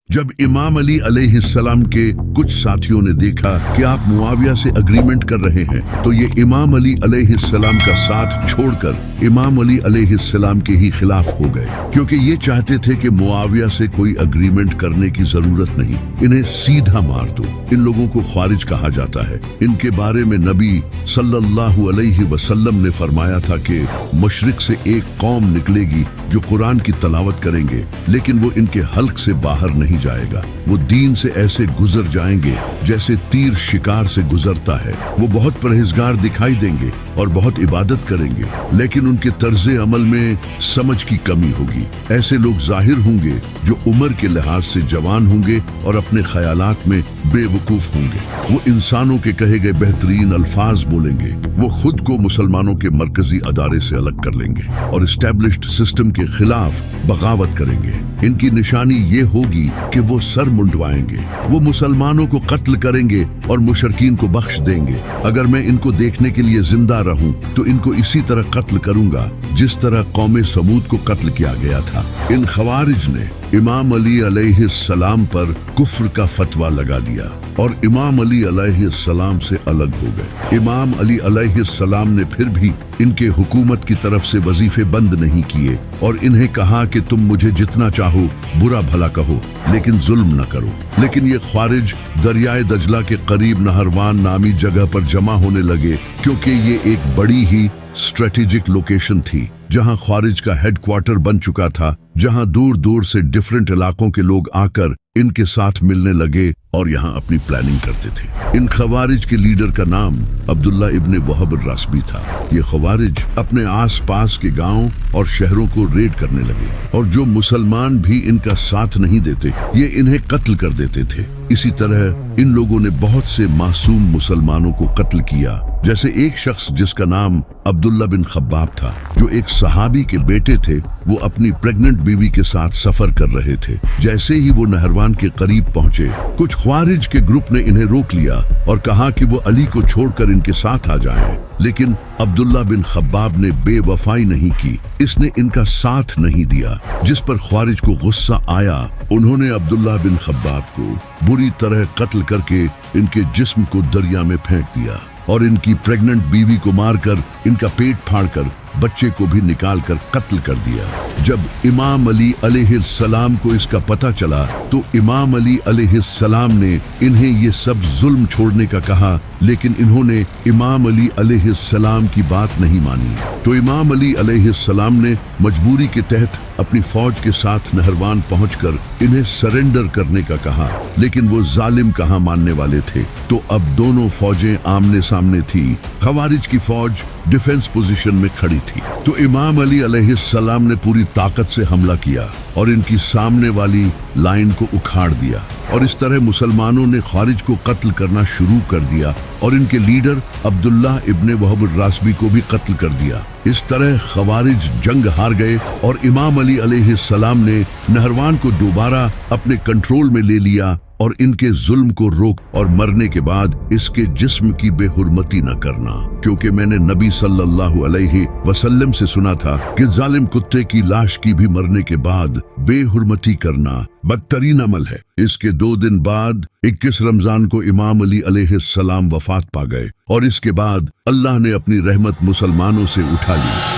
जब इमाम अली अलैहिस्सलाम के कुछ साथियों ने देखा कि आप मुआविया से अग्रीमेंट कर रहे हैं, तो ये इमाम अली अलैहिस्सलाम का साथ छोड़कर इमाम अली अलैहिस्सलाम के ही खिलाफ हो गए, क्योंकि ये चाहते थे कि मुआविया से कोई अग्रीमेंट करने की जरूरत नहीं, इन्हें सीधा मार दो। इन लोगों को ख्वारिज कहा जाता है। इनके बारे में नबी सल्लल्लाहु अलैहि वसल्लम ने फरमाया था कि मशरिक से एक कौम निकलेगी जो कुरान की तलावत करेंगे, लेकिन वो इनके हल्क से बाहर नहीं जाएगा। वो दीन से ऐसे गुजर जाएंगे जैसे तीर शिकार से गुजरता है। वो बहुत परहेजगार दिखाई देंगे और बहुत इबादत करेंगे, लेकिन उनके तर्जे अमल में समझ की कमी होगी। ऐसे लोग जाहिर होंगे जो उम्र के लिहाज से जवान होंगे और अपने ख्यालात में बेवकूफ होंगे। वो इंसानों के कहे गए बेहतरीन अल्फाज बोलेंगे। वो खुद को मुसलमानों के मरकजी अदारे से अलग कर लेंगे और एस्टेब्लिश्ड सिस्टम के खिलाफ बगावत करेंगे। इनकी निशानी ये होगी कि वो सर मुंडवाएंगे। वो मुसलमानों को कत्ल करेंगे और मुशरकीन को बख्श देंगे। अगर मैं इनको देखने के लिए जिंदा रहूं तो इनको इसी तरह कत्ल करूंगा जिस तरह कौमे समूद को कत्ल किया गया था। इन खवारिज ने इमाम अली अलैहिस्सलाम पर कुफ्र का फतवा लगा दिया और इमाम अली अलैहिस्सलाम से अलग हो गए। इमाम अली अलैहिस्सलाम ने फिर भी इनके हुकूमत की तरफ से वजीफे बंद नहीं किए और इन्हें कहा कि तुम मुझे जितना चाहो बुरा भला कहो, लेकिन जुल्म न करो। लेकिन ये ख्वारिज दरियाए दजला के करीब नहरवान नामी जगह पर जमा होने लगे, क्योंकि ये एक बड़ी ही स्ट्रेटेजिक लोकेशन थी जहां ख्वारिज का हेडक्वार्टर बन चुका था, जहां दूर दूर से डिफरेंट इलाकों के लोग आकर इनके साथ मिलने लगे और यहाँ अपनी प्लानिंग करते थे। इन खवारिज के लीडर का नाम अब्दुल्ला इब्ने वहब रासबी था। ये खवारिज अपने आसपास के गांव और शहरों को रेड करने लगे और जो मुसलमान भी इनका साथ नहीं देते ये इन्हें कत्ल कर देते थे। इसी तरह इन लोगों ने बहुत से मासूम मुसलमानों को कत्ल किया, जैसे एक शख्स जिसका नाम अब्दुल्ला बिन खब्बाब था, जो एक सहाबी के बेटे थे। वो अपनी प्रेग्नेंट बीवी के साथ सफर कर रहे थे। जैसे ही वो नहरवान के करीब पहुंचे, कुछ ख्वारिज के ग्रुप ने इन्हें रोक लिया और कहा कि वो अली को छोड़कर इनके साथ आ जाएं। लेकिन अब्दुल्ला बिन खब्बाब ने बेवफाई नहीं की, इसने इनका साथ नहीं दिया, जिस पर ख्वारिज को गुस्सा आया। उन्होंने अब्दुल्ला बिन खब्बाब को बुरी तरह कत्ल करके इनके जिस्म को दरिया में फेंक दिया और इनकी प्रेग्नेंट बीवी को मारकर इनका पेट फाड़कर बच्चे को भी निकालकर कत्ल कर दिया। जब इमाम अली अलैहिस्सलाम को इसका पता चला तो इमाम अली अलैहिस्सलाम ने इन्हें ये सब जुल्म छोड़ने का कहा, लेकिन इन्होंने इमाम अली अलैहिस्सलाम की बात नहीं मानी। तो इमाम अली अलैहिस्सलाम ने मजबूरी के तहत अपनी फौज के साथ नहरवान पहुंचकर इन्हें सरेंडर करने का कहा, लेकिन वो जालिम कहाँ मानने वाले थे। तो अब दोनों फौजें आमने सामने थी। खवारिज की फौज डिफेंस पोजीशन में खड़ी थी, तो इमाम अली अलैहिस्सलाम ने पूरी ताकत से हमला किया और इनकी सामने वाली लाइन को उखाड़ दिया और इस तरह मुसलमानों ने ख्वारिज को कत्ल करना शुरू कर दिया और इनके लीडर अब्दुल्ला इब्ने वहब रासबी को भी कत्ल कर दिया। इस तरह खवारिज जंग हार गए और इमाम अली अलैहिस्सलाम ने नहरवान को दोबारा अपने कंट्रोल में ले लिया और इनके जुल्म को रोक और मरने के बाद इसके जिस्म की बेहुरमती न करना, क्योंकि मैंने नबी सल्लल्लाहु अलैहि वसल्लम से सुना था कि जालिम कुत्ते की लाश की भी मरने के बाद बेहुरमती करना बदतरीन अमल है। इसके 2 दिन बाद 21 रमजान को इमाम अली अलैहिस्सलाम वफात पा गए और इसके बाद अल्लाह ने अपनी रहमत मुसलमानों से उठा ली।